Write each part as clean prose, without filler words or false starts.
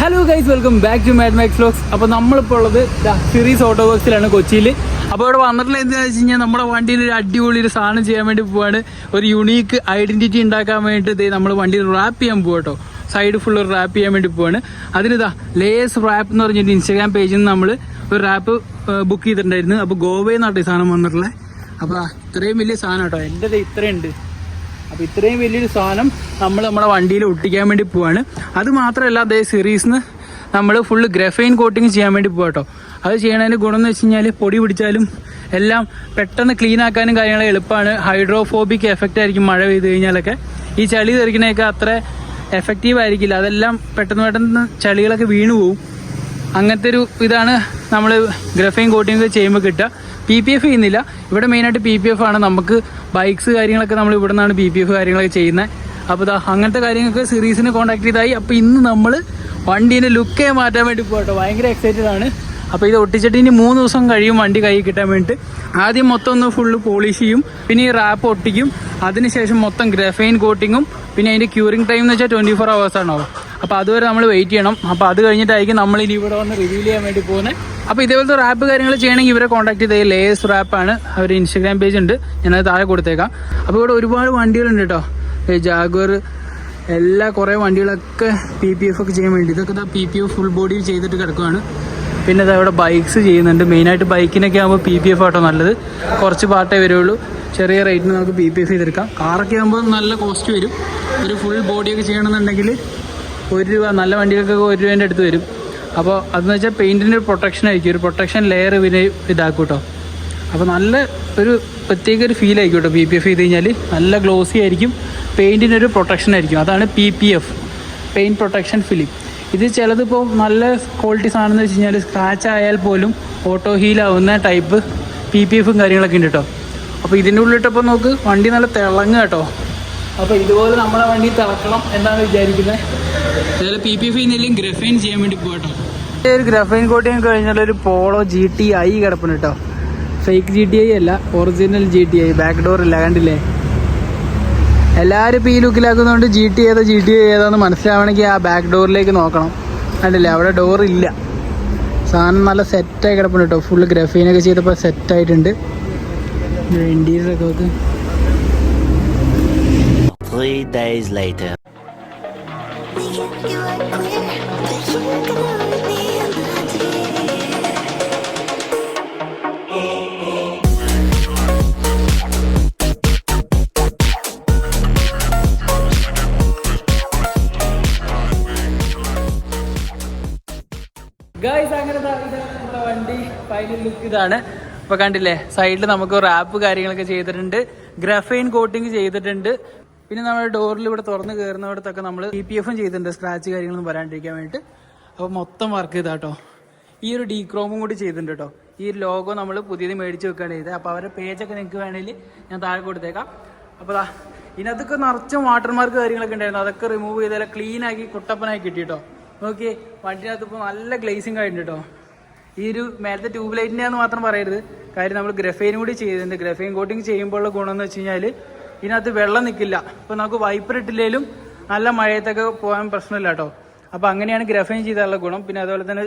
Hello guys, welcome back to Mad Max vlogs. അപ്പോൾ നമ്മളിപ്പോൾ ഉള്ളത് സിറീസ് ഓട്ടോ വർക്സിലാണ് കൊച്ചിയിൽ. അപ്പോൾ ഇവിടെ വന്നിട്ടുള്ള എന്താണെന്ന് വെച്ച് കഴിഞ്ഞാൽ നമ്മുടെ വണ്ടിയിൽ ഒരു അടിപൊളി ഒരു സാധനം ചെയ്യാൻ വേണ്ടി പോവാണ്. ഒരു യുണീക്ക് ഐഡന്റിറ്റി ഉണ്ടാക്കാൻ വേണ്ടിയിട്ട് നമ്മൾ വണ്ടിയിൽ റാപ്പ് ചെയ്യാൻ പോവാ കേട്ടോ. സൈഡ് ഫുള്ള് റാപ്പ് ചെയ്യാൻ വേണ്ടി പോവാണ്. അതിനിതാ ലേസ് റാപ്പ് എന്ന് പറഞ്ഞിട്ട് ഇൻസ്റ്റാഗ്രാം പേജിൽ നിന്ന് നമ്മൾ ഒരു റാപ്പ് ബുക്ക് ചെയ്തിട്ടുണ്ടായിരുന്നു. അപ്പോൾ ഗോവയിൽ നിന്നാട്ടോ ഈ സാധനം വന്നിട്ടുള്ളത്. അപ്പോൾ ഇത്രയും വലിയ സാധനം കേട്ടോ, എൻ്റെ ഇത്രയുണ്ട്. അപ്പോൾ ഇത്രയും വലിയൊരു സാധനം നമ്മുടെ വണ്ടിയിൽ ഒട്ടിക്കാൻ വേണ്ടി പോവാണ്. അത് മാത്രമല്ല, അതേ സീരീസിന് നമ്മൾ ഫുള്ള് ഗ്രഫൈൻ കോട്ടിങ് ചെയ്യാൻ വേണ്ടി പോകാം കേട്ടോ. അത് ചെയ്യണതിന് ഗുണം എന്ന് വെച്ച് കഴിഞ്ഞാൽ പൊടി പിടിച്ചാലും എല്ലാം പെട്ടെന്ന് ക്ലീൻ ആക്കാനും കാര്യങ്ങൾ എളുപ്പമാണ്. ഹൈഡ്രോഫോബിക് എഫക്റ്റ് ആയിരിക്കും മഴ പെയ്ത് കഴിഞ്ഞാലൊക്കെ. ഈ ചളി തെറിക്കണയൊക്കെ അത്ര എഫക്റ്റീവ് ആയിരിക്കില്ല. അതെല്ലാം പെട്ടെന്ന് ചളികളൊക്കെ വീണു പോവും. അങ്ങനത്തെ ഒരു ഇതാണ് നമ്മൾ ഗ്രഫൈൻ കോട്ടിങ് ചെയ്യുമ്പോൾ കിട്ടുക. PPF ചെയ്യുന്നില്ല ഇവിടെ, മെയിനായിട്ട് PPF ആണ്. നമുക്ക് ബൈക്സ് കാര്യങ്ങളൊക്കെ നമ്മൾ ഇവിടെ നിന്നാണ് PPF കാര്യങ്ങളൊക്കെ ചെയ്യുന്നത്. അപ്പോൾ അങ്ങനത്തെ കാര്യങ്ങൾക്ക് സീരീസിന് കോൺടാക്ട് ചെയ്തായി. അപ്പോൾ ഇന്ന് നമ്മൾ വണ്ടീൻ്റെ ലുക്കേ മാറ്റാൻ വേണ്ടി പോകട്ടോ. ഭയങ്കര എക്സൈറ്റഡ് ആണ്. അപ്പോൾ ഇത് ഒട്ടിച്ചിട്ട് ഇനി 3 ദിവസം കഴിയും വണ്ടി കൈ കിട്ടാൻ വേണ്ടിയിട്ട്. ആദ്യം മൊത്തം ഒന്ന് ഫുള്ള് പോളിഷ് ചെയ്യും, പിന്നെ ഈ റാപ്പ് ഒട്ടിക്കും, അതിനുശേഷം മൊത്തം ഗ്രഫൈൻ കോട്ടിങ്ങും, പിന്നെ അതിൻ്റെ ക്യൂറിങ് ടൈം എന്ന് വെച്ചാൽ 24 hours ആണോ. അപ്പോൾ അതുവരെ നമ്മൾ വെയിറ്റ് ചെയ്യണം. അപ്പോൾ അത് കഴിഞ്ഞിട്ടായിരിക്കും നമ്മൾ ഇനി ഇവിടെ വന്ന് റിവീൽ ചെയ്യാൻ വേണ്ടി പോകുന്നത്. അപ്പോൾ ഇതേപോലത്തെ റാപ്പ് കാര്യങ്ങൾ ചെയ്യണമെങ്കിൽ ഇവരെ കോൺടാക്ട് ചെയ്തേ. ലേസ് റാപ്പാണ്, അവർ ഇൻസ്റ്റാഗ്രാം പേജ് ഉണ്ട്, ഞാനത് താഴെ കൊടുത്തേക്കാം. അപ്പോൾ ഇവിടെ ഒരുപാട് വണ്ടികളുണ്ട് കേട്ടോ. ജാഗ്വർ കുറേ വണ്ടികളൊക്കെ PPF ഒക്കെ ചെയ്യാൻ വേണ്ടി. ഇതൊക്കെ PPF ഫുൾ ബോഡി ചെയ്തിട്ട് കിടക്കുകയാണ്. പിന്നെ ഇവിടെ ബൈക്സ് ചെയ്യുന്നുണ്ട്. മെയിനായിട്ട് ബൈക്കിനൊക്കെ ആകുമ്പോൾ PPF ആട്ടോ നല്ലത്. കുറച്ച് പാർട്ടേ വരുള്ളൂ, ചെറിയ റേറ്റിന് നമുക്ക് PPF ചെയ്തെടുക്കാം. കാറൊക്കെ ആകുമ്പോൾ നല്ല കോസ്റ്റ് വരും. ഒരു ഫുൾ ബോഡിയൊക്കെ ചെയ്യണമെന്നുണ്ടെങ്കിൽ 1 രൂപ, നല്ല വണ്ടികൾക്കൊക്കെ 1 രൂപേൻ്റെ അടുത്ത് വരും. അപ്പോൾ അതെന്ന് വെച്ചാൽ പെയിൻറ്റിൻ്റെ ഒരു പ്രൊട്ടക്ഷൻ ആയിരിക്കും, ഒരു പ്രൊട്ടക്ഷൻ ലെയർ പിന്നെ ഇതാക്കും കേട്ടോ. അപ്പോൾ നല്ല ഒരു പ്രത്യേക ഒരു ഫീൽ ആയിരിക്കും കേട്ടോ. PPF ചെയ്ത് കഴിഞ്ഞാൽ നല്ല ഗ്ലോസി ആയിരിക്കും, പെയിൻറ്റിൻ്റെ ഒരു പ്രൊട്ടക്ഷൻ ആയിരിക്കും. അതാണ് PPF, പെയിൻറ്റ് പ്രൊട്ടക്ഷൻ ഫിലിം. ഇത് ചിലതിപ്പോൾ നല്ല ക്വാളിറ്റി സാധനമെന്ന് വെച്ച് കഴിഞ്ഞാൽ സ്ക്രാച്ച് ആയാൽ പോലും ഓട്ടോ ഹീലാവുന്ന ടൈപ്പ് PPFും കാര്യങ്ങളൊക്കെ ഉണ്ട് കേട്ടോ. അപ്പോൾ ഇതിൻ്റെ ഉള്ളിലിട്ടപ്പോൾ നോക്ക് വണ്ടി നല്ല തിളങ്ങുക കേട്ടോ. അപ്പോൾ ഇതുപോലെ നമ്മളെ വണ്ടി തിളക്കണം എന്നാണ് വിചാരിക്കുന്നത്. അതുപോലെ PPF ചെയ്യുന്നില്ലെങ്കിൽ ഗ്രഫൈൻ ചെയ്യാൻ വേണ്ടി പോകട്ടോ. ഒരു ഗ്രഫൈൻ കോട്ടിങ് കഴിഞ്ഞാൽ ഒരു പോളോ GTI കിടപ്പുണ്ട് കേട്ടോ. ഫേക്ക് GTI അല്ല, ഒറിജിനൽ GTI. ബാക്ക് ഡോർ ഇല്ല, കണ്ടില്ലേ? എല്ലാവരും ഇപ്പോൾ ഈ ലുക്കിലാക്കുന്നതുകൊണ്ട് GTI ഏതാന്ന് മനസ്സിലാവണമെങ്കിൽ ആ ബാക്ക് ഡോറിലേക്ക് നോക്കണം. കണ്ടില്ലേ, അവിടെ ഡോർ ഇല്ല. സാധനം നല്ല സെറ്റായി കിടപ്പുണ്ട് കേട്ടോ. ഫുള്ള് ഗ്രഫൈനൊക്കെ ചെയ്തപ്പോൾ സെറ്റായിട്ടുണ്ട്. ഇൻറ്റീരിയറൊക്കെ നോക്ക്. 3 days later. ഗൈസ്, അങ്ങനെ നമ്മുടെ വണ്ടി ഫൈനൽ ലുക്ക് ഇതാണ്. ഇപ്പോൾ കണ്ടില്ലേ, സൈഡിൽ നമുക്ക് റാപ്പ് കാര്യങ്ങളൊക്കെ ചെയ്തിട്ടുണ്ട്, ഗ്രഫൈൻ കോട്ടിങ് ചെയ്തിട്ടുണ്ട്. പിന്നെ നമ്മുടെ ഡോറിൽ ഇവിടെ തുറന്ന് കയറുന്നിടത്തൊക്കെ നമ്മൾ PPFും ചെയ്തിട്ടുണ്ട്, സ്ക്രാച്ച് കാര്യങ്ങളൊന്നും വരാണ്ടിരിക്കാൻ വേണ്ടിയിട്ട്. അപ്പോൾ മൊത്തം വർക്ക് ചെയ്താട്ടോ. ഈ ഒരു ഡീക്രോമും കൂടി ചെയ്തിട്ടുണ്ട് കേട്ടോ. ഈ ലോഗോ നമ്മൾ പുതിയത് മേടിച്ച് വെക്കുകയാണ് ചെയ്തത്. അപ്പോൾ അവരുടെ പേജൊക്കെ നിങ്ങൾക്ക് വേണമെങ്കിൽ ഞാൻ താഴെ കൊടുത്തേക്കാം. അപ്പോൾ ഇതിനകത്തൊക്കെ നിറച്ചും വാട്ടർമാർക്ക് കാര്യങ്ങളൊക്കെ ഉണ്ടായിരുന്നു. അതൊക്കെ റിമൂവ് ചെയ്താൽ ക്ലീൻ ആക്കി കുട്ടപ്പനായി കിട്ടിയിട്ടോ. നോക്കിയേ, വണ്ടിനകത്ത് ഇപ്പോൾ നല്ല ഗ്ലേസിങ് ആയിട്ടുണ്ട് കേട്ടോ. ഈ ഒരു മേലത്തെ ട്യൂബ് ലൈറ്റിൻ്റെ ആണെന്ന് മാത്രം പറയരുത്, കാര്യം നമ്മൾ ഗ്രഫൈനും കൂടി ചെയ്തിട്ടുണ്ട്. ഗ്രഫൈൻ കോട്ടിങ് ചെയ്യുമ്പോഴുള്ള ഗുണം എന്ന് വെച്ച് കഴിഞ്ഞാൽ ഇതിനകത്ത് വെള്ളം നിൽക്കില്ല. ഇപ്പോൾ നമുക്ക് വൈപ്പർ ഇട്ടില്ലെങ്കിലും നല്ല മഴയത്തൊക്കെ പോകാൻ പ്രശ്നമില്ല കേട്ടോ. അപ്പോൾ അങ്ങനെയാണ് ഗ്രഫൈൻ ചെയ്താലുള്ള ഗുണം. പിന്നെ അതുപോലെ തന്നെ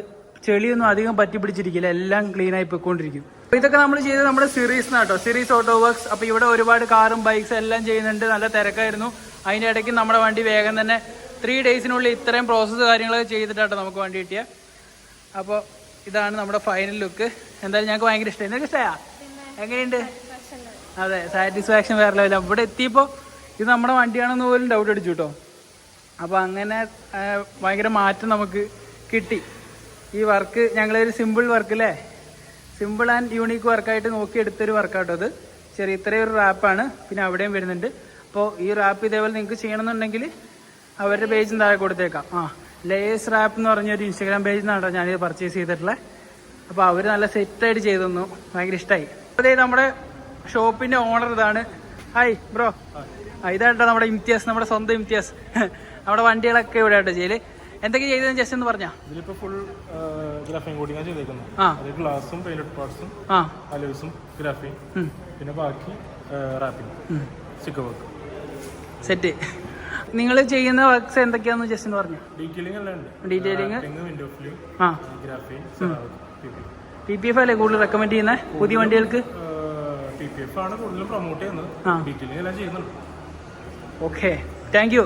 ചെളിയൊന്നും അധികം പറ്റി പിടിച്ചിരിക്കില്ല, എല്ലാം ക്ലീൻ ആയി പോയിക്കൊണ്ടിരിക്കും. അപ്പോൾ ഇതൊക്കെ നമ്മൾ ചെയ്തത് നമ്മുടെ സീരീസിനാട്ടോ, സീരീസ് ഓട്ടോ വർക്സ്. അപ്പോൾ ഇവിടെ ഒരുപാട് കാറും ബൈക്സും എല്ലാം ചെയ്യുന്നുണ്ട്. നല്ല തിരക്കായിരുന്നു. അതിൻ്റെ ഇടയ്ക്ക് നമ്മുടെ വണ്ടി വേഗം തന്നെ 3 ഡേയ്സിനുള്ളിൽ ഇത്രയും പ്രോസസ്സ് കാര്യങ്ങളൊക്കെ ചെയ്തിട്ടാട്ടോ നമുക്ക് വണ്ടി കിട്ടിയ. അപ്പോൾ ഇതാണ് നമ്മുടെ ഫൈനൽ ലുക്ക്. എന്തായാലും ഞങ്ങൾക്ക് ഭയങ്കര ഇഷ്ടമായി. നിങ്ങൾക്ക് ഇഷ്ടമാ? എങ്ങനെയുണ്ട്? അതെ, സാറ്റിസ്ഫാക്ഷൻ വേറെ ലെവലില്ല. ഇവിടെ എത്തിയപ്പോൾ ഇത് നമ്മുടെ വണ്ടിയാണെന്ന് പോലും ഡൗട്ട് അടിച്ചു കേട്ടോ. അപ്പോൾ അങ്ങനെ ഭയങ്കര മാറ്റം നമുക്ക് കിട്ടി. ഈ വർക്ക് ഞങ്ങളൊരു സിമ്പിൾ വർക്ക് അല്ലേ, സിമ്പിൾ ആൻഡ് യൂണീക്ക് വർക്കായിട്ട് നോക്കിയെടുത്തൊരു വർക്കാട്ടോ അത്. ഇത്രയൊരു റാപ്പാണ്. പിന്നെ അവിടെയും വരുന്നുണ്ട്. അപ്പോൾ ഈ റാപ്പ് ഇതേപോലെ നിങ്ങൾക്ക് ചെയ്യണമെന്നുണ്ടെങ്കിൽ അവരുടെ പേജും താഴെ കൊടുത്തേക്കാം. ലേസ് റാപ്പ് എന്ന് പറഞ്ഞൊരു ഇൻസ്റ്റാഗ്രാം പേജിൽ നിന്നാണ് ഞാനിത് പർച്ചേസ് ചെയ്തിട്ടുള്ളത്. അപ്പോൾ അവർ നല്ല സെറ്റായിട്ട് ചെയ്തു തന്നു, ഭയങ്കര ഇഷ്ടമായി. അതായത് നമ്മുടെ ഷോപ്പിൻ്റെ ഓണർ ഇതാണ്. Hi bro. ഇതാട്ടോ നമ്മുടെ ഇംതിയാസ്, നമ്മുടെ സ്വന്തം ഇംതിയാസ്. നമ്മുടെ വണ്ടികളൊക്കെ ഇവിടെ ആട്ടോ ചെയ്യല്. എന്തൊക്കെ ചെയ്തതെന്ന് ജസ്റ്റ് ഒന്ന് പറഞ്ഞാ? ഇതിലിപ്പോ ഫുൾ ഗ്രാഫൈൻ കോട്ടിംഗ് ആണ് ചെയ്തേക്കുന്നത്. ഗ്ലാസും പെയിന്റഡ് പാർട്സും അലോയ്സും ഗ്രാഫൈൻ, പിന്നെ ബാക്കി റാപ്പിംഗ്, സ്റ്റിക്കർ വർക്ക്. സെറ്റ്. നിങ്ങൾ ചെയ്യുന്ന വർക്ക്സ് എന്തൊക്കെയാണെന്ന് ജസ്റ്റ് ഒന്ന് പറഞ്ഞു. ഡീറ്റെയിലിംഗ് എല്ലാം ഉണ്ട്. ഡീറ്റെയിലിംഗ്, വിൻഡോ ഫിലിം, ആ ഗ്രാഫിൻ, PPF അല്ലേ കൂടുതൽ റെക്കമെൻഡ് ചെയ്യുന്നത് പുതിയ വണ്ടികൾക്ക്? PPF ആണ് കൂടുതലും പ്രൊമോട്ട് ചെയ്യുന്നത്. ഡീറ്റെയിലിംഗ് എല്ലാം ചെയ്യുന്നുണ്ട്. Okay, thank you.